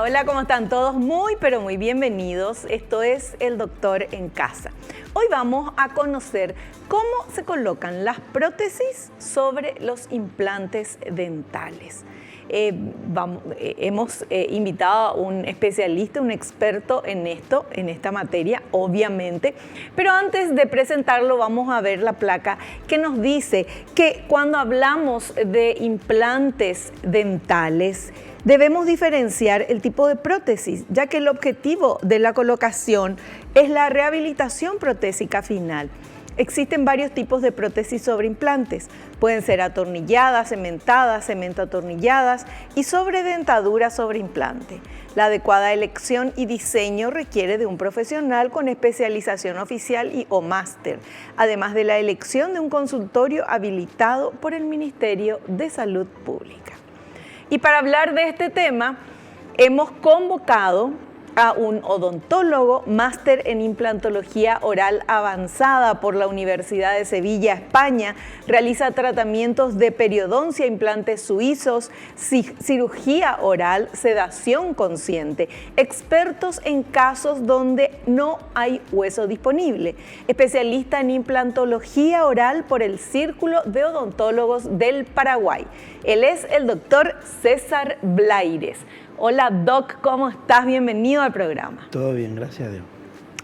Hola, ¿cómo están todos? Muy, pero muy bienvenidos. Esto es El Doctor en Casa. Hoy vamos a conocer cómo se colocan las prótesis sobre los implantes dentales. Hemos invitado a un especialista, un experto en esto, en esta materia, obviamente. Pero antes de presentarlo, vamos a ver la placa que nos dice que cuando hablamos de implantes dentales, debemos diferenciar el tipo de prótesis, ya que el objetivo de la colocación es la rehabilitación protésica final. Existen varios tipos de prótesis sobre implantes. Pueden ser atornilladas, cementadas, cemento-atornilladas y sobredentadura sobre implante. La adecuada elección y diseño requiere de un profesional con especialización oficial y o máster, además de la elección de un consultorio habilitado por el Ministerio de Salud Pública. Y para hablar de este tema, hemos convocado a un odontólogo, máster en implantología oral avanzada por la Universidad de Sevilla, España. Realiza tratamientos de periodoncia, implantes suizos, cirugía oral, sedación consciente. Expertos en casos donde no hay hueso disponible. Especialista en implantología oral por el Círculo de Odontólogos del Paraguay. Él es el doctor César Blaires. Hola Doc, ¿cómo estás? Bienvenido al programa. Todo bien, gracias a Dios.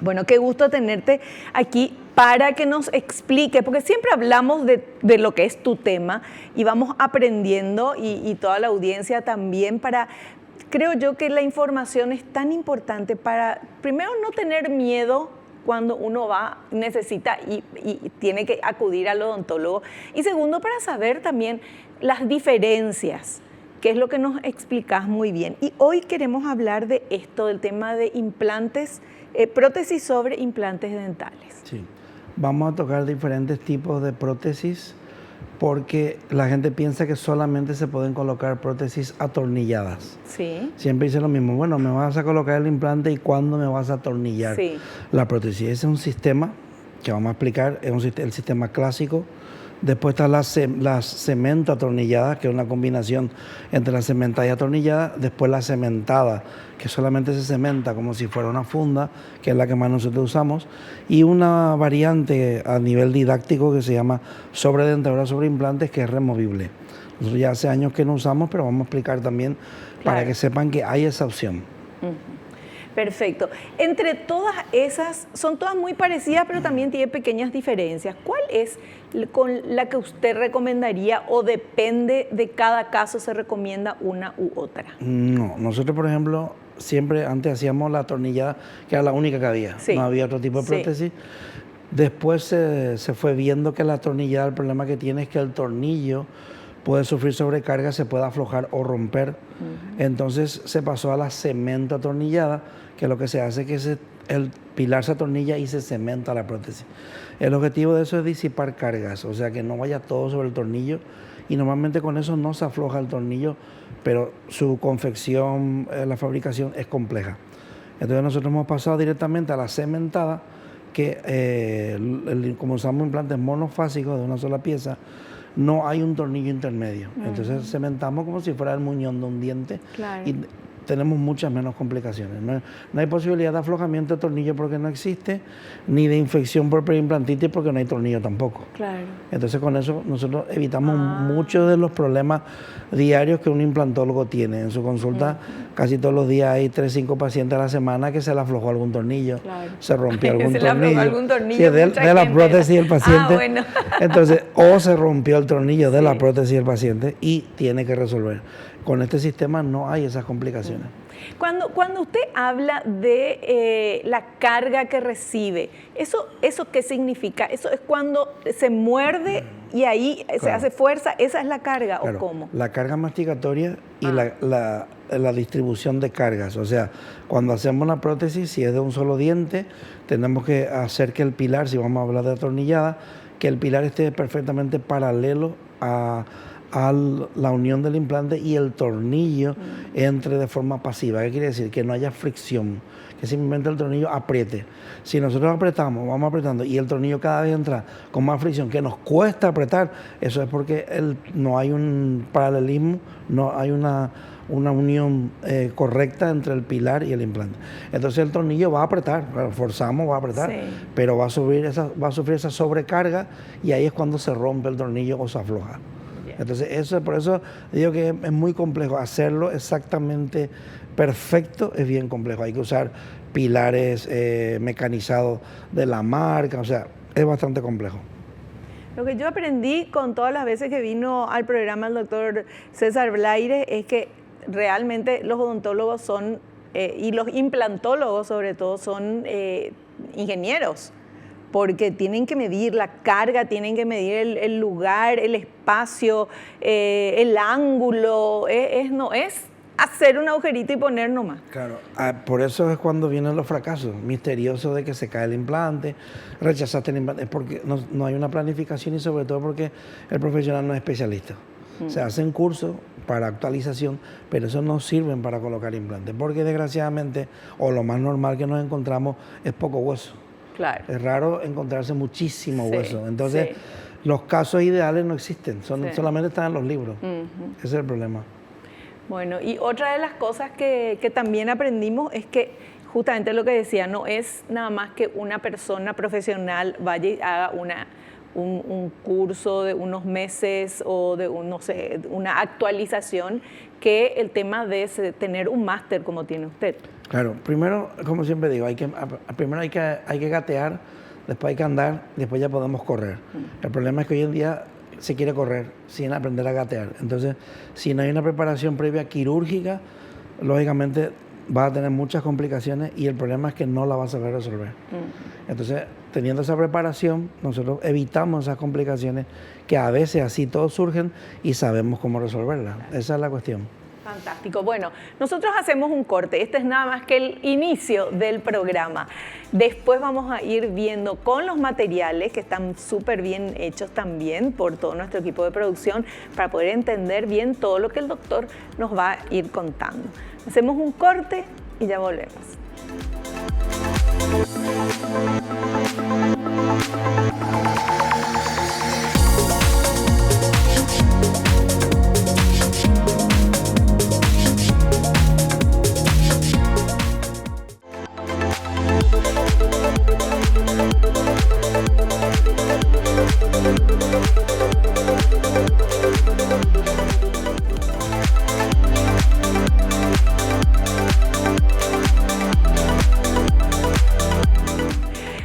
Bueno, qué gusto tenerte aquí para que nos explique, porque siempre hablamos de lo que es tu tema y vamos aprendiendo y toda la audiencia también creo yo que la información es tan importante para, primero, no tener miedo cuando uno necesita y tiene que acudir al odontólogo, y segundo, para saber también las diferencias, que es lo que nos explicás muy bien. Y hoy queremos hablar de esto, del tema de implantes, prótesis sobre implantes dentales. Sí, vamos a tocar diferentes tipos de prótesis porque la gente piensa que solamente se pueden colocar prótesis atornilladas. Sí. Siempre dice lo mismo, bueno, me vas a colocar el implante y ¿cuándo me vas a atornillar la prótesis? Ese es un sistema que vamos a explicar, es el sistema clásico. Después está la cemento atornillada, que es una combinación entre la cementada y atornillada. Después la cementada, que solamente se cementa como si fuera una funda, que es la que más nosotros usamos. Y una variante a nivel didáctico que se llama sobredentadura sobre implantes, que es removible. Nosotros ya hace años que no usamos, pero vamos a explicar también para que sepan que hay esa opción. Perfecto. Entre todas esas, son todas muy parecidas, pero también tiene pequeñas diferencias. ¿Cuál es con la que usted recomendaría o depende de cada caso se recomienda una u otra? No, nosotros por ejemplo, siempre antes hacíamos la atornillada, que era la única que había, no había otro tipo de prótesis. Después se fue viendo que la atornillada, el problema que tiene es que el tornillo puede sufrir sobrecarga, se puede aflojar o romper. Entonces se pasó a la cemento atornillada, que lo que se hace es que el pilar se atornilla y se cementa la prótesis. El objetivo de eso es disipar cargas, o sea que no vaya todo sobre el tornillo, y normalmente con eso no se afloja el tornillo, pero su confección, la fabricación es compleja. Entonces nosotros hemos pasado directamente a la cementada, que como usamos implantes monofásicos de una sola pieza, no hay un tornillo intermedio. Entonces cementamos como si fuera el muñón de un diente. Y tenemos muchas menos complicaciones. No hay posibilidad de aflojamiento de tornillo porque no existe, ni de infección por preimplantitis porque no hay tornillo tampoco. Entonces con eso nosotros evitamos muchos de los problemas diarios que un implantólogo tiene. En su consulta casi todos los días hay 3-5 pacientes a la semana que se le aflojó algún tornillo, se rompió algún tornillo. De la prótesis del paciente. Entonces, o se rompió el tornillo de la prótesis del paciente y tiene que resolver. Con este sistema no hay esas complicaciones. Cuando usted habla de la carga que recibe, ¿eso qué significa? ¿Eso es cuando se muerde y ahí se hace fuerza? ¿Esa es la carga o cómo? La carga masticatoria y la distribución de cargas. O sea, cuando hacemos una prótesis, si es de un solo diente, tenemos que hacer que el pilar, si vamos a hablar de atornillada, que el pilar esté perfectamente paralelo a la unión del implante y el tornillo entre de forma pasiva. ¿Qué quiere decir? Que no haya fricción, que simplemente el tornillo apriete. Si nosotros apretamos, vamos apretando y el tornillo cada vez entra con más fricción, que nos cuesta apretar, eso es porque no hay un paralelismo, no hay una unión correcta entre el pilar y el implante. Entonces el tornillo va a apretar, forzamos, va a apretar, pero va a sufrir esa sobrecarga y ahí es cuando se rompe el tornillo o se afloja. Entonces por eso digo que es muy complejo. Hacerlo exactamente perfecto es bien complejo. Hay que usar pilares mecanizados de la marca, o sea, es bastante complejo. Lo que yo aprendí con todas las veces que vino al programa el doctor César Blaires es que realmente los odontólogos son, y los implantólogos sobre todo, son ingenieros, porque tienen que medir la carga, tienen que medir el lugar, el espacio, el ángulo, no es hacer un agujerito y poner nomás. Claro, por eso es cuando vienen los fracasos misteriosos de que se cae el implante, rechazaste el implante, es porque no hay una planificación y sobre todo porque el profesional no es especialista. Se hacen cursos para actualización, pero esos no sirven para colocar implantes, porque desgraciadamente, o lo más normal que nos encontramos, es poco hueso. Claro. Es raro encontrarse muchísimo hueso. Entonces, los casos ideales no existen, solamente están en los libros. Ese es el problema. Bueno, y otra de las cosas que también aprendimos es que justamente lo que decía, no es nada más que una persona profesional vaya y haga un curso de unos meses o de una actualización, que el tema de tener un máster como tiene usted. Claro, primero, como siempre digo, primero hay que gatear, después hay que andar, después ya podemos correr. El problema es que hoy en día se quiere correr sin aprender a gatear. Entonces, si no hay una preparación previa quirúrgica, lógicamente va a tener muchas complicaciones y el problema es que no la va a saber resolver. Entonces, teniendo esa preparación, nosotros evitamos esas complicaciones que a veces así todos surgen y sabemos cómo resolverlas. Esa es la cuestión. Fantástico. Bueno, nosotros hacemos un corte. Este es nada más que el inicio del programa. Después vamos a ir viendo con los materiales que están súper bien hechos también por todo nuestro equipo de producción para poder entender bien todo lo que el doctor nos va a ir contando. Hacemos un corte y ya volvemos.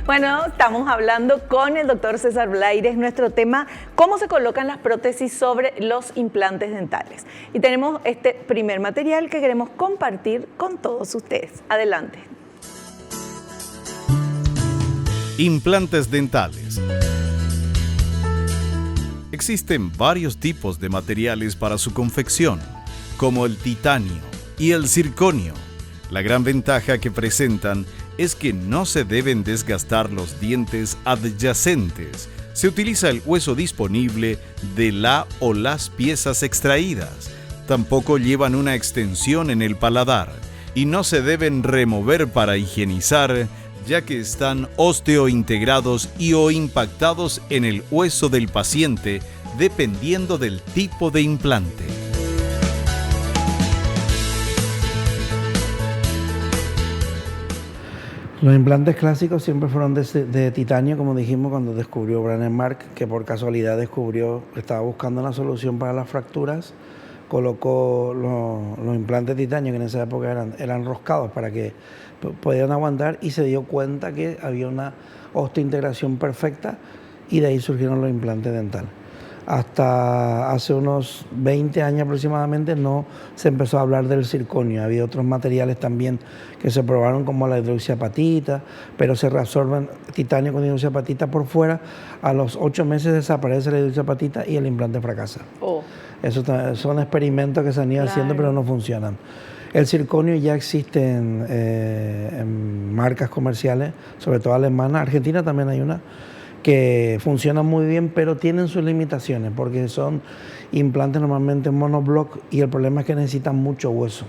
Bueno, estamos hablando con el doctor César Blaires, nuestro tema, cómo se colocan las prótesis sobre los implantes dentales. Y tenemos este primer material que queremos compartir con todos ustedes. Adelante. Implantes dentales. Existen varios tipos de materiales para su confección, como el titanio y el circonio. La gran ventaja que presentan es que no se deben desgastar los dientes adyacentes. Se utiliza el hueso disponible de la o las piezas extraídas. Tampoco llevan una extensión en el paladar y no se deben remover para higienizar, ya que están osteointegrados y o impactados en el hueso del paciente, dependiendo del tipo de implante. Los implantes clásicos siempre fueron de titanio, como dijimos cuando descubrió Brånemark, que por casualidad estaba buscando una solución para las fracturas, colocó los implantes de titanio, que en esa época eran roscados para que pudieran aguantar, y se dio cuenta que había una osteointegración perfecta y de ahí surgieron los implantes dentales. Hasta hace unos 20 años aproximadamente no se empezó a hablar del circonio. Había otros materiales también que se probaron, como la hidroxiapatita, pero se reabsorben titanio con hidroxiapatita por fuera. A los 8 meses desaparece la hidroxiapatita y el implante fracasa. Esos son experimentos que se han ido haciendo, pero no funcionan. El circonio ya existe en marcas comerciales, sobre todo alemanas. Argentina también hay una, que funcionan muy bien, pero tienen sus limitaciones, porque son implantes normalmente monoblock y el problema es que necesitan mucho hueso.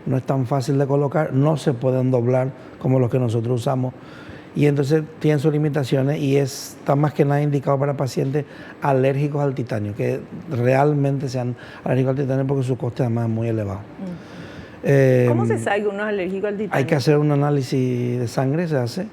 No es tan fácil de colocar, no se pueden doblar como los que nosotros usamos. Y entonces tienen sus limitaciones y está más que nada indicado para pacientes alérgicos al titanio, que realmente sean alérgicos al titanio porque su coste además es muy elevado. ¿Cómo se sabe que uno es alérgico al titanio? Hay que hacer un análisis de sangre, se hace.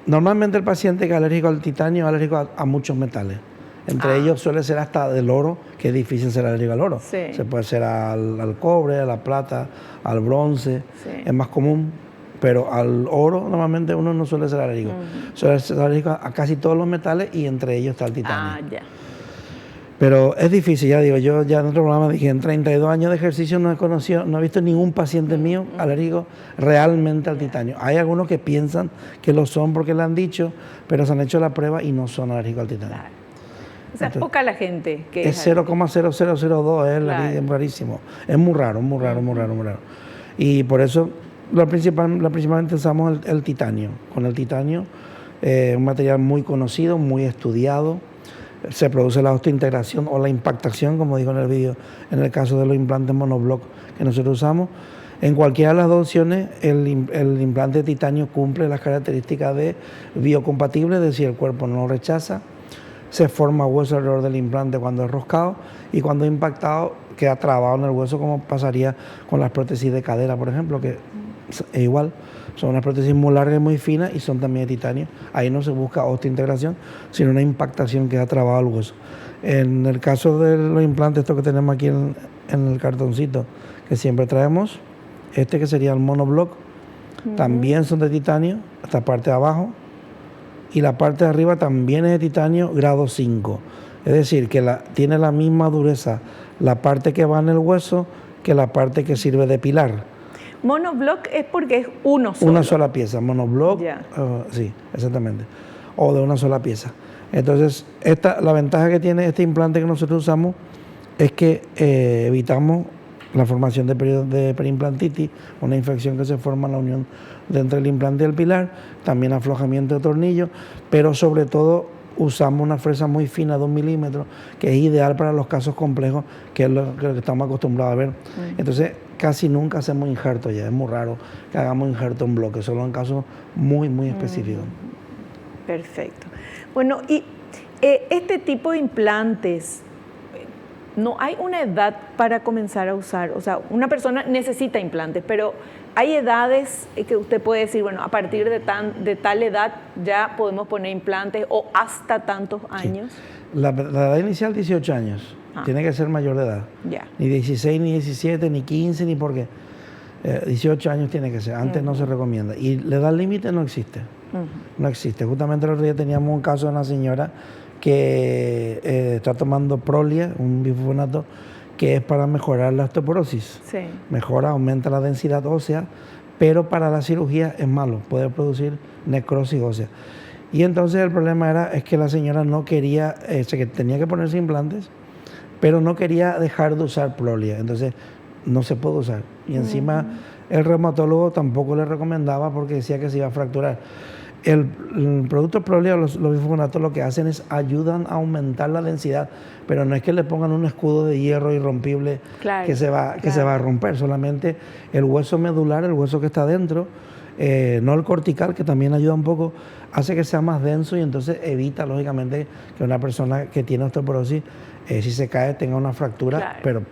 Normalmente el paciente que es alérgico al titanio es alérgico a muchos metales. Entre ellos suele ser hasta del oro, que es difícil ser alérgico al oro. Sí. Se puede ser al cobre, a la plata, al bronce, es más común. Pero al oro normalmente uno no suele ser alérgico. Suele ser alérgico a casi todos los metales y entre ellos está el titanio. Ya. Pero es difícil, ya digo, yo ya en otro programa dije, en 32 años de ejercicio no he visto ningún paciente mío alérgico realmente al titanio. Hay algunos que piensan que lo son porque le han dicho, pero se han hecho la prueba y no son alérgicos al titanio. Claro. O sea, es poca la gente que es 0,0002, es rarísimo. Es muy raro. Y por eso principalmente usamos el titanio. Con el titanio, un material muy conocido, muy estudiado. Se produce la osteointegración o la impactación, como digo en el vídeo, en el caso de los implantes monoblock que nosotros usamos. En cualquiera de las dos opciones, el implante de titanio cumple las características de biocompatible, es decir, el cuerpo no lo rechaza, se forma hueso alrededor del implante cuando es roscado y cuando es impactado queda trabado en el hueso, como pasaría con las prótesis de cadera, por ejemplo, que es igual. Son unas prótesis muy largas y muy finas y son también de titanio. Ahí no se busca osteointegración, sino una impactación que ha trabado el hueso. En el caso de los implantes, estos que tenemos aquí en el cartoncito, que siempre traemos, este que sería el monoblock, también son de titanio, esta parte de abajo, y la parte de arriba también es de titanio grado 5. Es decir, que tiene la misma dureza la parte que va en el hueso que la parte que sirve de pilar. Monoblock es porque es uno solo. Una sola pieza, monoblock, sí, exactamente, o de una sola pieza. Entonces, la ventaja que tiene este implante que nosotros usamos es que evitamos la formación de perimplantitis, una infección que se forma en la unión entre el implante y el pilar, también aflojamiento de tornillos, pero sobre todo usamos una fresa muy fina de 1 milímetro, que es ideal para los casos complejos, que es lo que estamos acostumbrados a ver. Entonces, casi nunca hacemos injerto ya, es muy raro que hagamos injerto en bloque, solo en casos muy, muy específicos. Perfecto. Bueno, y este tipo de implantes, no hay una edad para comenzar a usar, o sea, una persona necesita implantes, pero hay edades que usted puede decir, bueno, a partir de tal edad ya podemos poner implantes o hasta tantos años. Sí. La edad inicial 18 años, tiene que ser mayor de edad. Ya. Ni 16, ni 17, ni 15, ni porque 18 años tiene que ser, antes no se recomienda. Y la edad límite no existe, no existe. Justamente el otro día teníamos un caso de una señora que está tomando Prolia, un bifosfonato, que es para mejorar la osteoporosis. Sí. Mejora, aumenta la densidad ósea, pero para la cirugía es malo, puede producir necrosis ósea. Y entonces el problema es que la señora no quería, que tenía que ponerse implantes, pero no quería dejar de usar Prolia, entonces no se puede usar. Y encima el reumatólogo tampoco le recomendaba porque decía que se iba a fracturar. El producto Prolia, los bifosfonatos, lo que hacen es ayudan a aumentar la densidad, pero no es que le pongan un escudo de hierro irrompible que se va a romper, solamente el hueso medular, el hueso que está dentro, no el cortical, que también ayuda un poco, hace que sea más denso y entonces evita, lógicamente, que una persona que tiene osteoporosis, si se cae, tenga una fractura, pero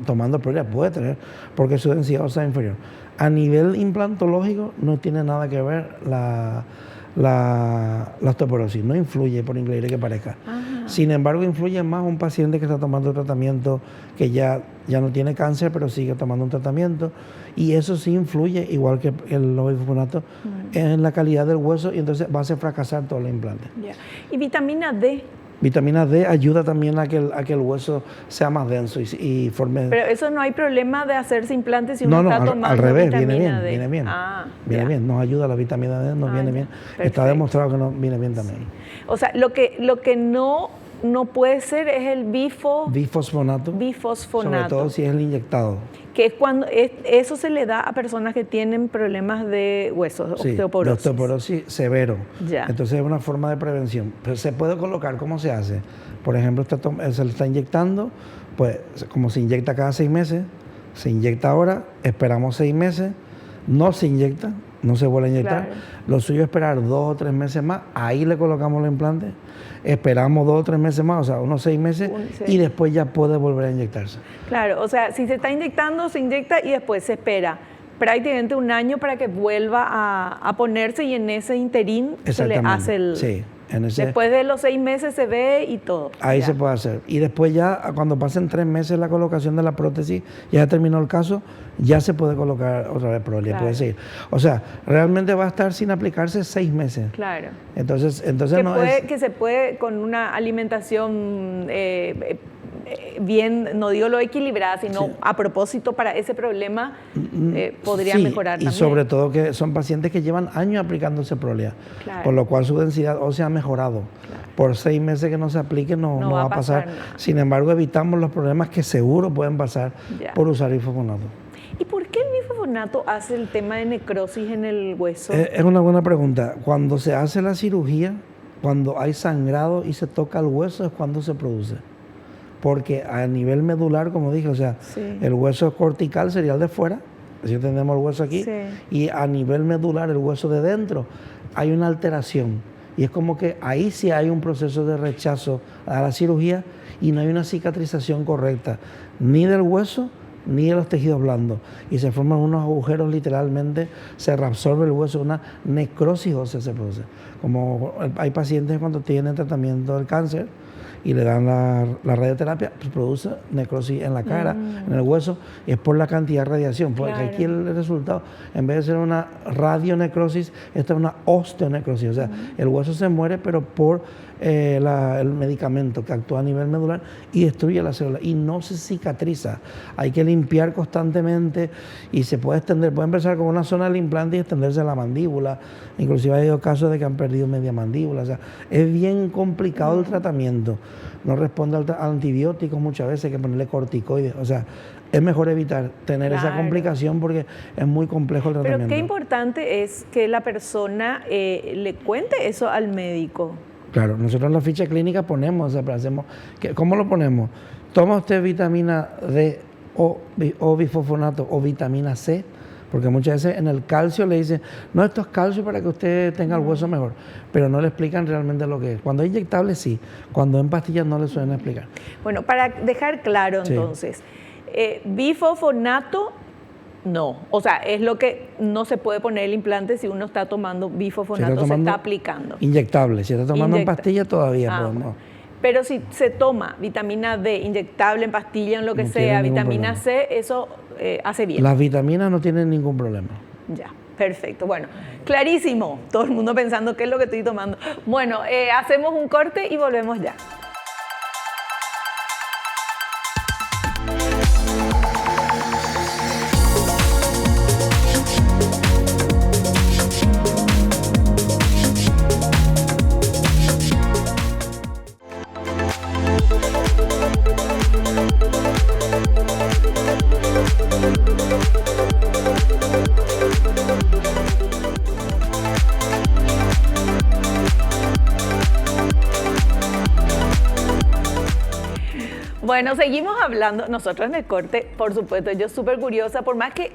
tomando Prolia puede tener, porque su densidad ósea es inferior. A nivel implantológico no tiene nada que ver la osteoporosis, no influye, por increíble que parezca. Sin embargo, influye más un paciente que está tomando tratamiento, que ya no tiene cáncer, pero sigue tomando un tratamiento, y eso sí influye, igual que los bifosfonatos, en la calidad del hueso, y entonces va a hacer fracasar todos los implantes. ¿Y vitamina D? Vitamina D ayuda también a que el hueso sea más denso y forme... Pero eso no hay problema de hacerse implantes si uno está tomando al revés, vitamina D. Viene bien, nos ayuda la vitamina D, nos viene bien. Perfecto. Está demostrado que nos viene bien también. Sí. O sea, lo que no no puede ser, es el bifosfonato. Sobre todo si es el inyectado. Que es cuando eso se le da a personas que tienen problemas de huesos, osteoporosis. Osteoporosis severo. Ya. Entonces es una forma de prevención. Pero se puede colocar, ¿cómo se hace? Por ejemplo, se le está inyectando, pues como se inyecta cada 6 meses, se inyecta ahora, esperamos 6 meses, no se inyecta, no se vuelve a inyectar. Claro. Lo suyo es esperar 2 o 3 meses más, ahí le colocamos los implantes, esperamos 2 o 3 meses más, o sea, unos 6 meses, y después ya puede volver a inyectarse. Claro, o sea, si se está inyectando, se inyecta y después se espera prácticamente 1 año para que vuelva a ponerse, y en ese interín se le hace el... Sí. Después de los 6 meses se ve y todo. Ahí ya se puede hacer. Y después ya, cuando pasen 3 meses la colocación de la prótesis, ya terminó el caso, ya se puede colocar otra vez Prolia, puede seguir. O sea, realmente va a estar sin aplicarse 6 meses. Claro. Entonces que se puede con una alimentación bien, no digo lo equilibrada, sino a propósito para ese problema podría mejorar también. Y sobre todo que son pacientes que llevan años aplicándose Prolia, por lo cual su densidad ósea ha mejorado. Claro. Por 6 meses que no se aplique no va a pasar. Sin embargo, evitamos los problemas que seguro pueden pasar por usar bifosfonato. ¿Y por qué el bifosfonato hace el tema de necrosis en el hueso? Es una buena pregunta. Cuando se hace la cirugía, cuando hay sangrado y se toca el hueso, es cuando se produce. Porque a nivel medular, como dije, o sea, el hueso cortical sería el de fuera, así tenemos el hueso aquí, y a nivel medular, el hueso de dentro, hay una alteración. Y es como que ahí sí hay un proceso de rechazo a la cirugía y no hay una cicatrización correcta, ni del hueso ni de los tejidos blandos. Y se forman unos agujeros literalmente, se reabsorbe el hueso, una necrosis ósea se produce. Como hay pacientes cuando tienen tratamiento del cáncer, y le dan la radioterapia, pues produce necrosis en la cara, en el hueso, y es por la cantidad de radiación. Porque aquí el resultado, en vez de ser una radionecrosis, esta es una osteonecrosis. O sea, el hueso se muere, pero por el medicamento que actúa a nivel medular y destruye la célula y no se cicatriza. Hay que limpiar constantemente y se puede extender, puede empezar con una zona del implante y extenderse a la mandíbula. Inclusive ha habido casos de que han perdido media mandíbula. O sea, es bien complicado el tratamiento. No responde al antibiótico muchas veces, hay que ponerle corticoides. O sea, es mejor evitar tener esa complicación porque es muy complejo el tratamiento. Pero qué importante es que la persona le cuente eso al médico. Claro, nosotros en la ficha clínica ponemos, hacemos, ¿cómo lo ponemos? Toma usted vitamina D o bifosfonato o vitamina C, porque muchas veces en el calcio le dicen, no, esto es calcio para que usted tenga el hueso mejor, pero no le explican realmente lo que es. Cuando es inyectable sí, cuando en pastillas no le suelen explicar. Bueno, para dejar claro entonces, bifosfonato no, o sea, es lo que no se puede poner el implante si uno está tomando bifosfonato, se está aplicando. Inyectable, si está tomando en pastilla todavía podemos. Pero si se toma vitamina D, inyectable en pastilla, en lo que sea, vitamina C, eso hace bien. Las vitaminas no tienen ningún problema. Ya, perfecto. Bueno, clarísimo. Todo el mundo pensando qué es lo que estoy tomando. Bueno, hacemos un corte y volvemos ya. Bueno, seguimos hablando, nosotros en el corte, por supuesto, yo súper curiosa, por más que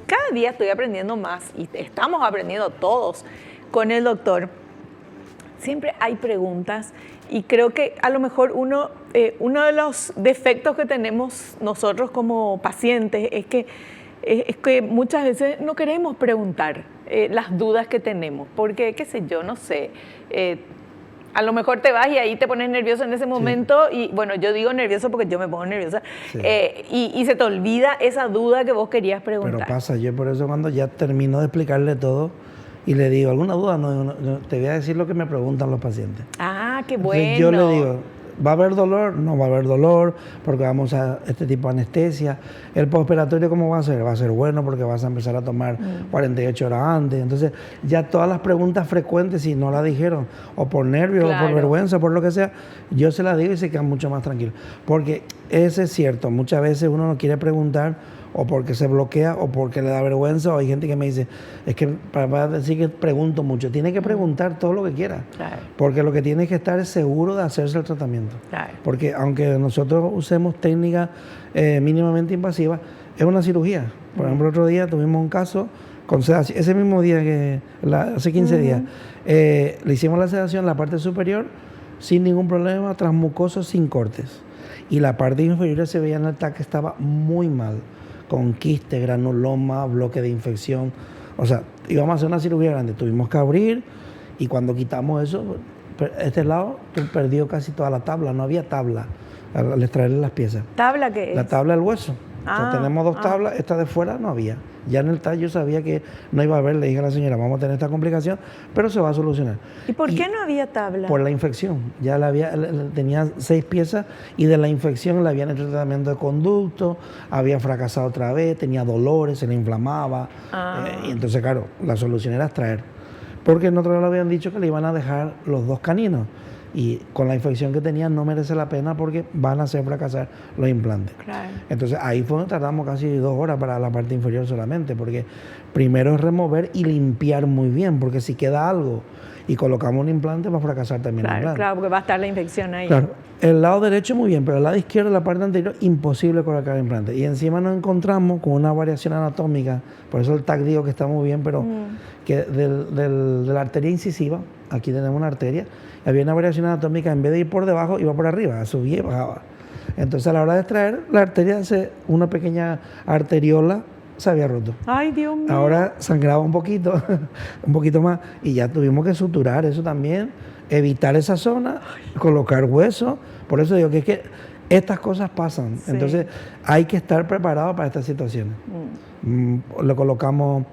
cada día estoy aprendiendo más y estamos aprendiendo todos con el doctor, siempre hay preguntas y creo que a lo mejor uno de los defectos que tenemos nosotros como pacientes es que muchas veces no queremos preguntar las dudas que tenemos, porque, qué sé yo, no sé, a lo mejor te vas y ahí te pones nervioso en ese momento y bueno, yo digo nervioso porque yo me pongo nerviosa y se te olvida esa duda que vos querías preguntar. Pero pasa, yo por eso cuando ya termino de explicarle todo y le digo, ¿alguna duda? No, te voy a decir lo que me preguntan los pacientes. Ah, qué bueno. Entonces yo le digo, ¿va a haber dolor? No va a haber dolor porque vamos a este tipo de anestesia. ¿El postoperatorio cómo va a ser? Va a ser bueno porque vas a empezar a tomar 48 horas antes. Entonces, ya todas las preguntas frecuentes, si no las dijeron, o por nervios, o por vergüenza, o por lo que sea, yo se las digo y se quedan mucho más tranquilos. Porque eso es cierto, muchas veces uno no quiere preguntar o porque se bloquea o porque le da vergüenza, o hay gente que me dice, es que para decir que pregunto mucho, tiene que preguntar todo lo que quiera, porque lo que tiene que estar es seguro de hacerse el tratamiento, porque aunque nosotros usemos técnicas mínimamente invasivas, es una cirugía. Por ejemplo, otro día tuvimos un caso con sedación, ese mismo día, hace 15 días, le hicimos la sedación, la parte superior, sin ningún problema, transmucoso, sin cortes, y la parte inferior se veía en el TAC que estaba muy mal, con quiste, granuloma, bloque de infección. O sea, íbamos a hacer una cirugía grande. Tuvimos que abrir y cuando quitamos eso, este lado perdió casi toda la tabla. No había tabla al extraerle las piezas. ¿Tabla qué es? La tabla del hueso. O sea, tenemos dos tablas, esta de fuera no había. Ya en el TAC yo sabía que no iba a haber, le dije a la señora, vamos a tener esta complicación, pero se va a solucionar. ¿Y por qué no había tabla? Por la infección. Ya tenía 6 piezas y de la infección le habían hecho tratamiento de conducto, había fracasado otra vez, tenía dolores, se le inflamaba. Y entonces, claro, la solución era extraer. Porque en otro lado le habían dicho que le iban a dejar los 2 caninos. Y con la infección que tenían no merece la pena porque van a hacer fracasar los implantes. Entonces ahí fue donde tardamos casi 2 horas para la parte inferior solamente, porque primero es remover y limpiar muy bien, porque si queda algo y colocamos un implante va a fracasar también el implante. Claro, porque va a estar la infección ahí. Claro, el lado derecho muy bien, pero el lado izquierdo, la parte anterior, imposible colocar el implante. Y encima nos encontramos con una variación anatómica, por eso el TAC digo que está muy bien, pero que de la arteria incisiva, aquí tenemos una arteria, había una variación anatómica, en vez de ir por debajo, iba por arriba, subía y bajaba. Entonces a la hora de extraer, la arteria, una pequeña arteriola se había roto. Ay, Dios mío. Ahora sangraba un poquito más, y ya tuvimos que suturar eso también, evitar esa zona, colocar hueso. Por eso digo que es que estas cosas pasan. Entonces hay que estar preparado para estas situaciones. Le colocamos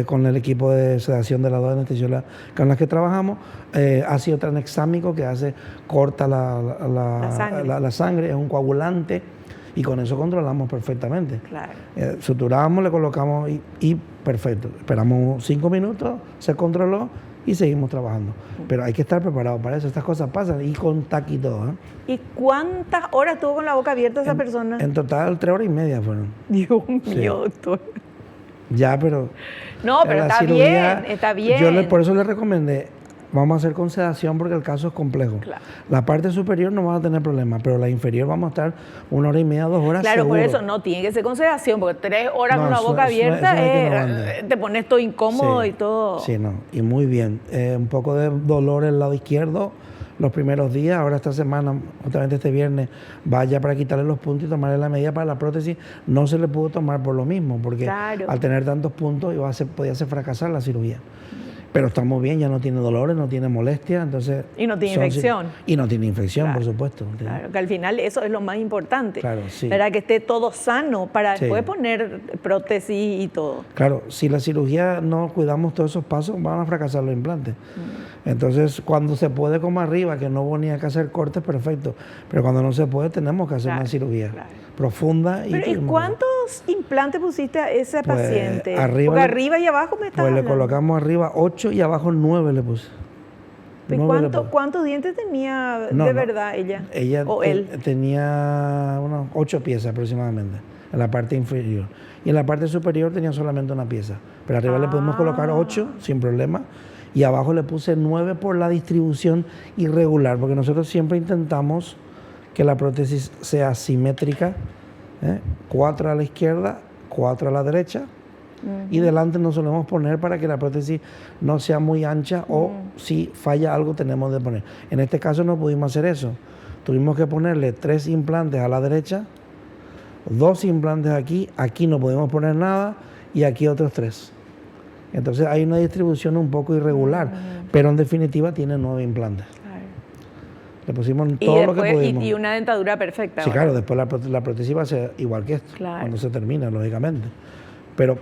con el equipo de sedación de las 2 anestesiólogas con las que trabajamos, ácido tranexámico que corta la sangre, es un coagulante, y con eso controlamos perfectamente. Suturamos, le colocamos y perfecto. Esperamos 5 minutos, se controló y seguimos trabajando. Pero hay que estar preparado para eso. Estas cosas pasan, y con TAC y todo. ¿Y cuántas horas estuvo con la boca abierta esa persona? En total 3 horas y media fueron. Dios mío, doctor. Ya, pero... No, pero está bien, está bien. Por eso le recomendé, vamos a hacer con sedación porque el caso es complejo. La parte superior no va a tener problema, pero la inferior vamos a estar 1 hora y media, 2 horas Claro, seguro. por eso no tiene que ser con sedación, porque 3 horas con la boca abierta te pones todo incómodo y todo. Sí, no, y muy bien. Un poco de dolor en el lado izquierdo los primeros días. Ahora esta semana, justamente este viernes, vaya para quitarle los puntos y tomarle la medida para la prótesis. No se le pudo tomar por lo mismo, porque al tener tantos puntos podía hacer fracasar la cirugía. Pero estamos bien, ya no tiene dolores, no tiene molestia, entonces... Y no tiene infección. Y no tiene infección, por supuesto. Claro, que al final eso es lo más importante. Claro, sí. Para que esté todo sano, para después poner prótesis y todo. Claro, si la cirugía no cuidamos todos esos pasos, van a fracasar los implantes. Entonces, cuando se puede como arriba, que no venía que hacer cortes, perfecto. Pero cuando no se puede, tenemos que hacer una cirugía profunda. ¿Y cuántos implantes pusiste a ese paciente? Arriba, porque arriba y abajo me estás le colocamos arriba 8 y abajo 9 le puse. ¿Cuántos dientes tenía verdad ella? ¿O él? Tenía unas 8 piezas aproximadamente en la parte inferior. Y en la parte superior tenía solamente una pieza. Pero arriba le pudimos colocar 8 sin problema. Y abajo le puse 9 por la distribución irregular, porque nosotros siempre intentamos que la prótesis sea simétrica, 4 a la izquierda, 4 a la derecha, y delante nos solemos poner para que la prótesis no sea muy ancha o si falla algo tenemos de poner. En este caso no pudimos hacer eso. Tuvimos que ponerle 3 implantes a la derecha, 2 implantes aquí no pudimos poner nada y aquí otros 3. Entonces hay una distribución un poco irregular, pero en definitiva tiene 9 implantes. Le pusimos todo lo que pudimos. Y una dentadura perfecta. Sí, claro, después la prótesis va a ser igual que esto, cuando se termina, lógicamente. Pero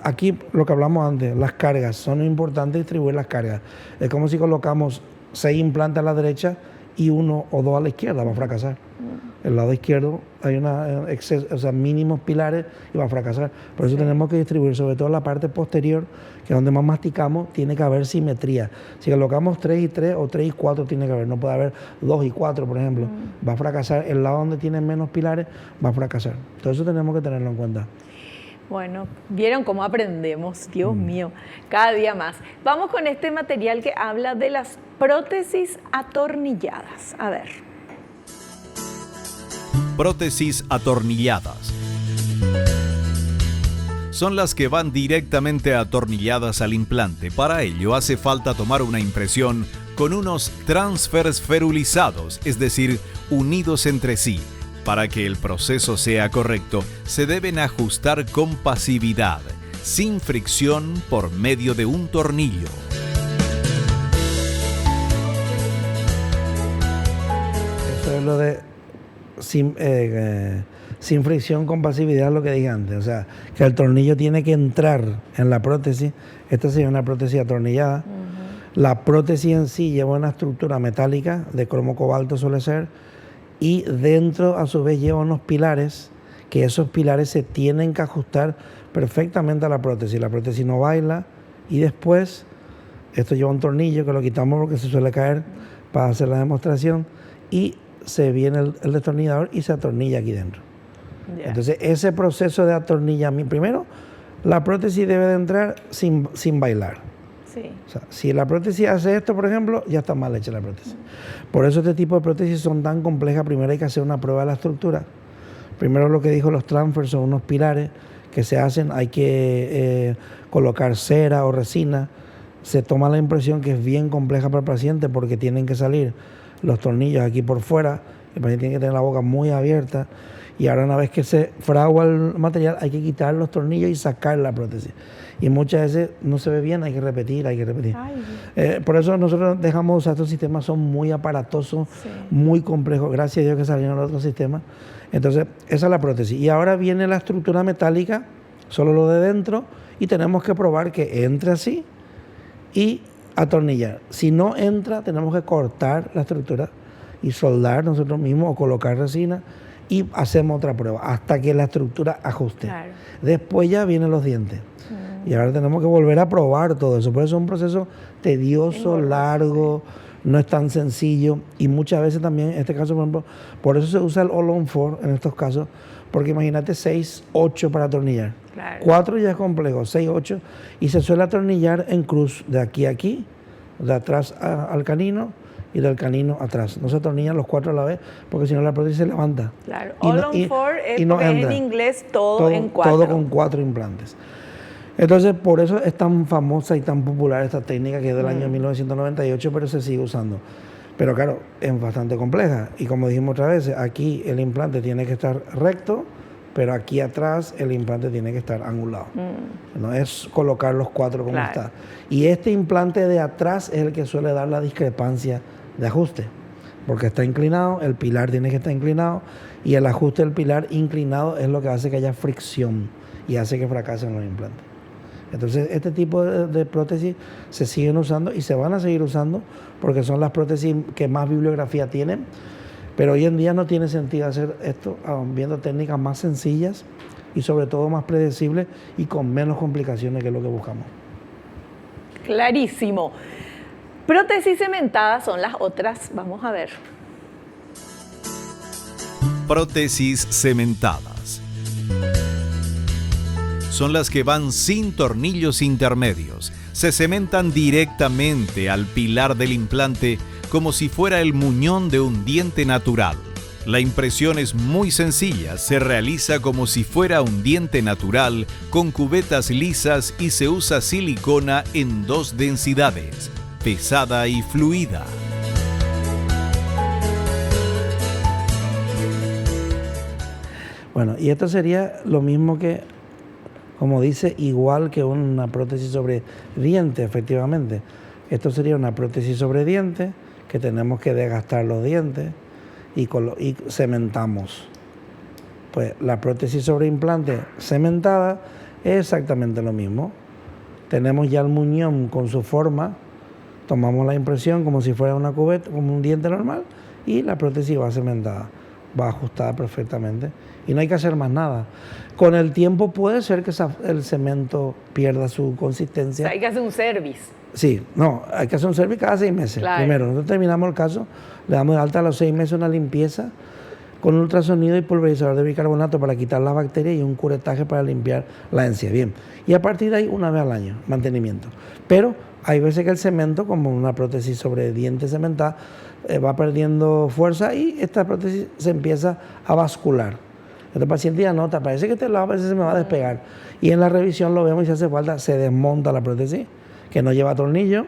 aquí lo que hablamos antes, las cargas, son importantes distribuir las cargas. Es como si colocamos 6 implantes a la derecha y uno o dos a la izquierda, va a fracasar. El lado izquierdo hay mínimos pilares y va a fracasar. Por eso tenemos que distribuir, sobre todo la parte posterior, que es donde más masticamos, tiene que haber simetría. Si colocamos 3 y 3 o 3 y 4 tiene que haber, no puede haber 2 y 4, por ejemplo. Va a fracasar. El lado donde tiene menos pilares va a fracasar. Todo eso tenemos que tenerlo en cuenta. Bueno, ¿vieron cómo aprendemos? Dios mío, cada día más. Vamos con este material que habla de las prótesis atornilladas. A ver. Prótesis atornilladas. Son las que van directamente atornilladas al implante. Para ello hace falta tomar una impresión con unos transfers ferulizados, es decir, unidos entre sí. Para que el proceso sea correcto, se deben ajustar con pasividad, sin fricción por medio de un tornillo. Eso es lo de sin fricción con pasividad, lo que dije antes. O sea, que el tornillo tiene que entrar en la prótesis. Esta sería una prótesis atornillada. La prótesis en sí lleva una estructura metálica, de cromo cobalto suele ser, y dentro a su vez lleva unos pilares, que esos pilares se tienen que ajustar perfectamente a la prótesis. La prótesis no baila, y después esto lleva un tornillo que lo quitamos porque se suele caer para hacer la demostración, y se viene el destornillador y se atornilla aquí dentro. Entonces ese proceso de atornillamiento, primero la prótesis debe de entrar sin bailar. Sí. O sea, si la prótesis hace esto, por ejemplo, ya está mal hecha la prótesis. Por eso este tipo de prótesis son tan complejas. Primero hay que hacer una prueba de la estructura. Primero lo que dijo los transfers son unos pilares que se hacen. Hay que colocar cera o resina. Se toma la impresión, que es bien compleja para el paciente porque tienen que salir los tornillos aquí por fuera. El paciente tiene que tener la boca muy abierta. Y ahora, una vez que se fragua el material, hay que quitar los tornillos y sacar la prótesis. Y muchas veces no se ve bien, hay que repetir. Por eso nosotros dejamos de usar estos sistemas, son muy aparatosos, muy complejos. Gracias a Dios que salieron los otros sistemas. Entonces, esa es la prótesis. Y ahora viene la estructura metálica, solo lo de dentro, y tenemos que probar que entre así y atornillar. Si no entra, tenemos que cortar la estructura y soldar nosotros mismos o colocar resina, y hacemos otra prueba hasta que la estructura ajuste. Claro. Después ya vienen los dientes. Y ahora tenemos que volver a probar todo eso. Por eso es un proceso tedioso, largo, no es tan sencillo. Y muchas veces también, en este caso, por ejemplo, por eso se usa el all-on-4 en estos casos, porque imagínate 6, 8 para atornillar. Claro. 4 ya es complejo, 6, 8. Y se suele atornillar en cruz, de aquí a aquí, de atrás al canino, y del canino atrás. No se atornillan los 4 a la vez, porque si no la prótesis se levanta. Claro, all-on-4 es en inglés todo en 4. Todo con 4 implantes. Entonces, por eso es tan famosa y tan popular esta técnica, que es del año 1998, pero se sigue usando. Pero claro, es bastante compleja. Y como dijimos otra vez, aquí el implante tiene que estar recto, pero aquí atrás el implante tiene que estar angulado. No es colocar los 4 como está. Y este implante de atrás es el que suele dar la discrepancia de ajuste, porque está inclinado, el pilar tiene que estar inclinado, y el ajuste del pilar inclinado es lo que hace que haya fricción y hace que fracasen los implantes. Entonces, este tipo de prótesis se siguen usando y se van a seguir usando porque son las prótesis que más bibliografía tienen, pero hoy en día no tiene sentido hacer esto viendo técnicas más sencillas y sobre todo más predecibles y con menos complicaciones, que es lo que buscamos. Clarísimo. Prótesis cementadas son las otras. Vamos a ver. Prótesis cementadas. Son las que van sin tornillos intermedios. Se cementan directamente al pilar del implante como si fuera el muñón de un diente natural. La impresión es muy sencilla, se realiza como si fuera un diente natural con cubetas lisas y se usa silicona en 2 densidades, pesada y fluida. Bueno, y esto sería lo mismo que, como dice, igual que una prótesis sobre diente, efectivamente. Esto sería una prótesis sobre diente, que tenemos que desgastar los dientes y cementamos. Pues la prótesis sobre implante cementada es exactamente lo mismo. Tenemos ya el muñón con su forma tomamos la impresión como si fuera una cubeta, como un diente normal, y la prótesis va cementada, va ajustada perfectamente y no hay que hacer más nada. Con el tiempo puede ser que el cemento pierda su consistencia. O sea, hay que hacer un service. Sí, no, hay que hacer un service cada 6 meses. Claro. Primero, nosotros terminamos el caso, le damos de alta a los 6 meses una limpieza con ultrasonido y pulverizador de bicarbonato para quitar las bacterias y un curetaje para limpiar la encía. Bien, y a partir de ahí, una vez al año, mantenimiento. Pero hay veces que el cemento, como una prótesis sobre diente cementada, va perdiendo fuerza y esta prótesis se empieza a bascular. El paciente ya nota, parece que este lado a veces se me va a despegar. Y en la revisión lo vemos y si hace falta, se desmonta la prótesis, que no lleva tornillo,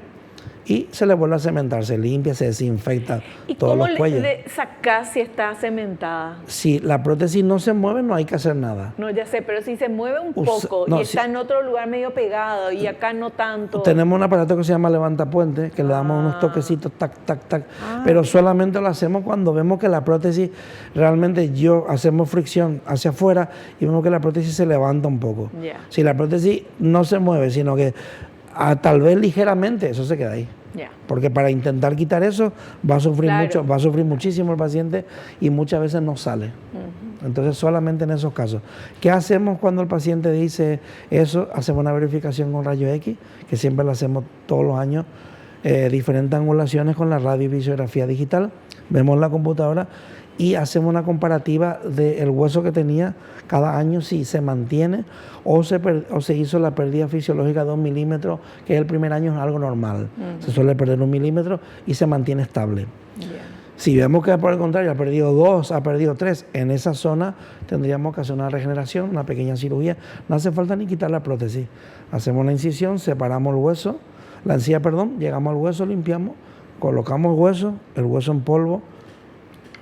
y se le vuelve a cementar, se limpia, se desinfecta todos los cuellos. ¿Y cómo le sacás si está cementada? Si la prótesis no se mueve, no hay que hacer nada. No, ya sé, pero si se mueve un poco y está en otro lugar medio pegado y acá no tanto. Tenemos un aparato que se llama levantapuente, que le damos unos toquecitos, tac, tac, tac, pero solamente lo hacemos cuando vemos que la prótesis, realmente hacemos fricción hacia afuera y vemos que la prótesis se levanta un poco. Yeah. Si la prótesis no se mueve, sino que tal vez ligeramente, eso se queda ahí. Yeah. Porque para intentar quitar eso va a sufrir Claro. mucho, va a sufrir muchísimo el paciente y muchas veces no sale. Entonces solamente en esos casos. ¿Qué hacemos cuando el paciente dice eso? Hacemos una verificación con rayos X, que siempre la hacemos todos los años, diferentes angulaciones con la radiovisiografía digital, vemos la computadora y hacemos una comparativa del hueso que tenía cada año, si se mantiene o se hizo la pérdida fisiológica de 1 milímetro, que el primer año es algo normal. Se suele perder 1 milímetro y se mantiene estable. Yeah. Si vemos que por el contrario ha perdido 2, ha perdido 3, en esa zona tendríamos que hacer una regeneración, una pequeña cirugía. No hace falta ni quitar la prótesis. Hacemos la incisión, separamos el hueso, la encía, perdón, llegamos al hueso, limpiamos, colocamos el hueso en polvo,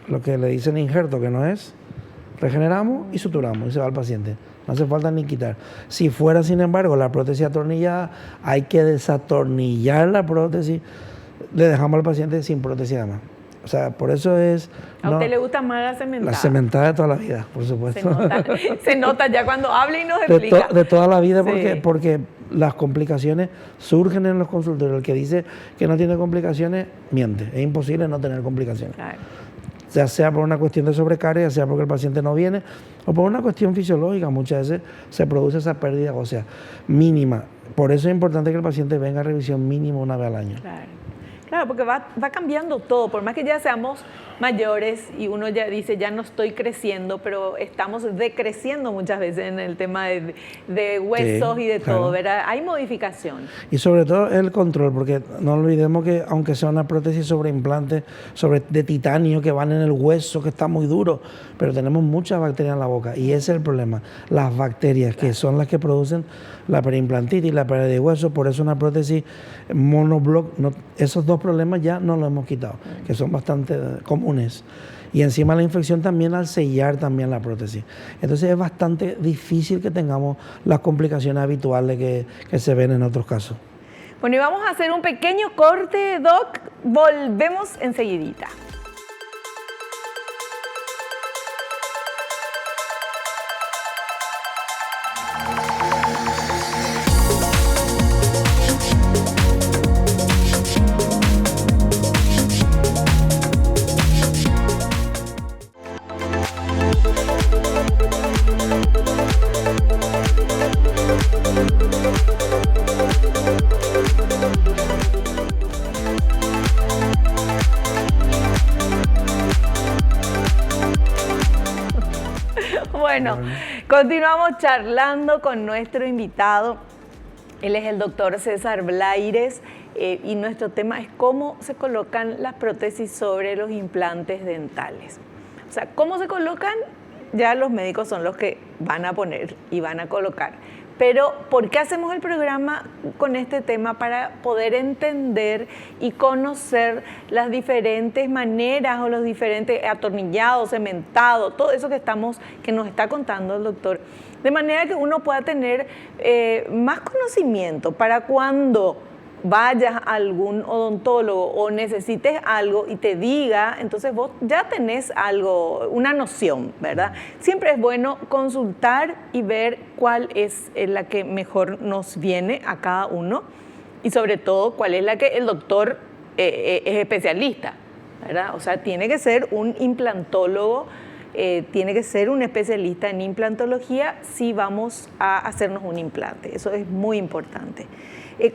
lo que le dicen injerto, que no es, regeneramos y suturamos y se va al paciente. No hace falta ni quitar. Si fuera, sin embargo, la prótesis atornillada, hay que desatornillar la prótesis, le dejamos al paciente sin prótesis además. O sea, por eso es... ¿A usted le gusta más la cementada? La cementada de toda la vida, por supuesto. Se nota ya cuando habla y nos explica. De toda la vida, Sí. porque las complicaciones surgen en los consultorios. El que dice que no tiene complicaciones, miente. Es imposible no tener complicaciones. Claro. Ya sea por una cuestión de sobrecarga, ya sea porque el paciente no viene, o por una cuestión fisiológica. Muchas veces se produce esa pérdida ósea mínima. Por eso es importante que el paciente venga a revisión mínimo una vez al año. Claro, porque va cambiando todo, por más que ya seamos mayores y uno ya dice, ya no estoy creciendo, pero estamos decreciendo muchas veces en el tema de huesos y de todo, ¿verdad? Hay modificación. Y sobre todo el control, porque no olvidemos que aunque sea una prótesis sobre implantes, de titanio que van en el hueso, que está muy duro, pero tenemos muchas bacterias en la boca y ese es el problema. Las bacterias que son las que producen la periimplantitis, la pérdida de hueso, por eso una prótesis monoblock, esos dos problemas ya no los hemos quitado, que son bastante comunes. Y encima la infección también al sellar también la prótesis. Entonces es bastante difícil que tengamos las complicaciones habituales que se ven en otros casos. Bueno, y vamos a hacer un pequeño corte, Doc. Volvemos enseguidita. Bueno, continuamos charlando con nuestro invitado. Él es el doctor César Blaires y nuestro tema es cómo se colocan las prótesis sobre los implantes dentales. O sea, cómo se colocan, ya los médicos son los que van a poner y van a colocar. Pero, ¿por qué hacemos el programa con este tema? Para poder entender y conocer las diferentes maneras o los diferentes atornillados, cementados, todo eso que nos está contando el doctor. De manera que uno pueda tener más conocimiento para cuando vayas a algún odontólogo o necesites algo y te diga, entonces vos ya tenés algo, una noción, ¿verdad? Siempre es bueno consultar y ver cuál es la que mejor nos viene a cada uno Y sobre todo, ¿cuál es la que el doctor es especialista? ¿Verdad? O sea, tiene que ser un implantólogo, tiene que ser un especialista en implantología si vamos a hacernos un implante. Eso es muy importante.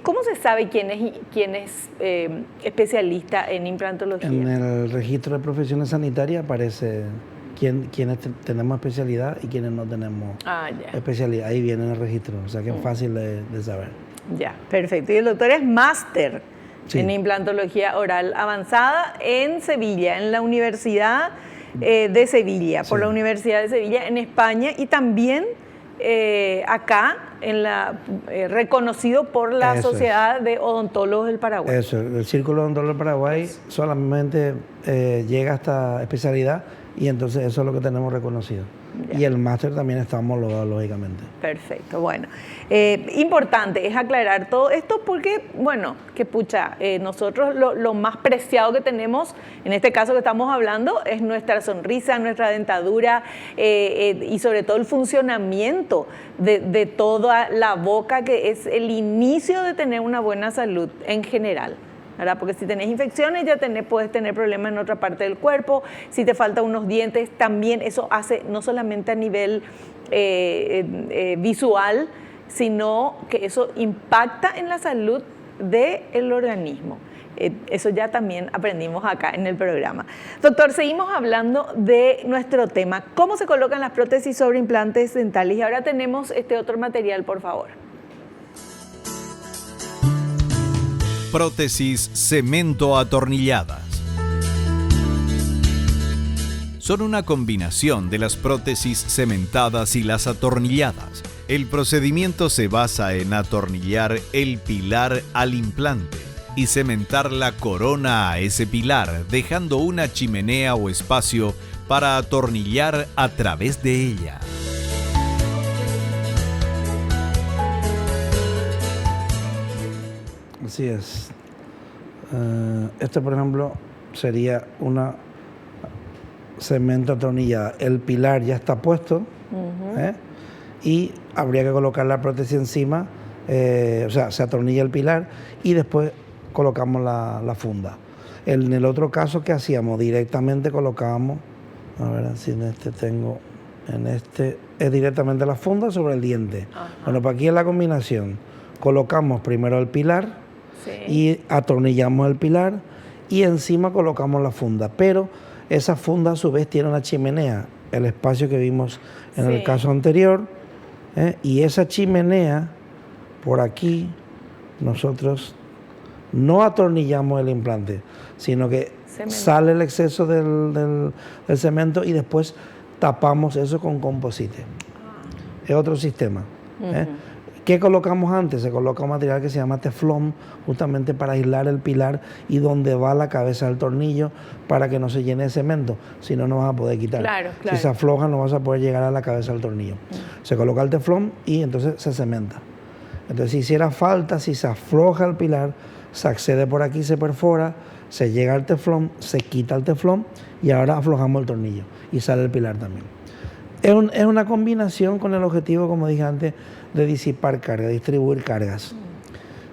¿Cómo se sabe quién es especialista en implantología? En el registro de profesiones sanitarias aparece quiénes tenemos especialidad y quiénes no tenemos especialidad. Ahí viene en el registro, o sea que es fácil de saber. Ya, perfecto. Y el doctor es máster en implantología oral avanzada en Sevilla, en la Universidad de Sevilla, por la Universidad de Sevilla en España, y también acá reconocido por la Sociedad de Odontólogos del Paraguay. Eso, el Círculo de Odontólogos del Paraguay solamente llega hasta especialidad, y entonces eso es lo que tenemos reconocido. Ya. Y el máster también está homologado, lógicamente. Perfecto, bueno. Importante es aclarar todo esto porque, bueno, que pucha, nosotros lo más preciado que tenemos, en este caso que estamos hablando, es nuestra sonrisa, nuestra dentadura y sobre todo el funcionamiento de toda la boca, que es el inicio de tener una buena salud en general, ¿verdad? Porque si tenés infecciones ya puedes tener problemas en otra parte del cuerpo. Si te faltan unos dientes, también eso hace no solamente a nivel visual, sino que eso impacta en la salud del organismo. Eso ya también aprendimos acá en el programa. Doctor, seguimos hablando de nuestro tema, cómo se colocan las prótesis sobre implantes dentales, y ahora tenemos este otro material, por favor. Prótesis cemento atornilladas. Son una combinación de las prótesis cementadas y las atornilladas. El procedimiento se basa en atornillar el pilar al implante y cementar la corona a ese pilar, dejando una chimenea o espacio para atornillar a través de ella. Así es. Este, por ejemplo, sería una cemento atornillada. El pilar ya está puesto, y habría que colocar la prótesis encima, o sea, se atornilla el pilar y después colocamos la funda. En el otro caso, ¿qué hacíamos? Directamente colocábamos, a ver si en este es directamente la funda sobre el diente. Bueno, pues aquí en la combinación colocamos primero el pilar, y atornillamos el pilar y encima colocamos la funda, pero esa funda a su vez tiene una chimenea, el espacio que vimos en el caso anterior, y esa chimenea por aquí nosotros no atornillamos el implante, sino que sale el exceso del cemento y después tapamos eso con composite. Es otro sistema. ¿Qué colocamos antes? Se coloca un material que se llama teflón, justamente para aislar el pilar y donde va la cabeza del tornillo, para que no se llene de cemento, si no, no vas a poder quitar. Claro. Si se afloja, no vas a poder llegar a la cabeza del tornillo. Se coloca el teflón y entonces se cementa. Entonces, si hiciera falta, si se afloja el pilar, se accede por aquí, se perfora, se llega al teflón, se quita el teflón y ahora aflojamos el tornillo y sale el pilar también. Es una combinación con el objetivo, como dije antes, de disipar carga, distribuir cargas.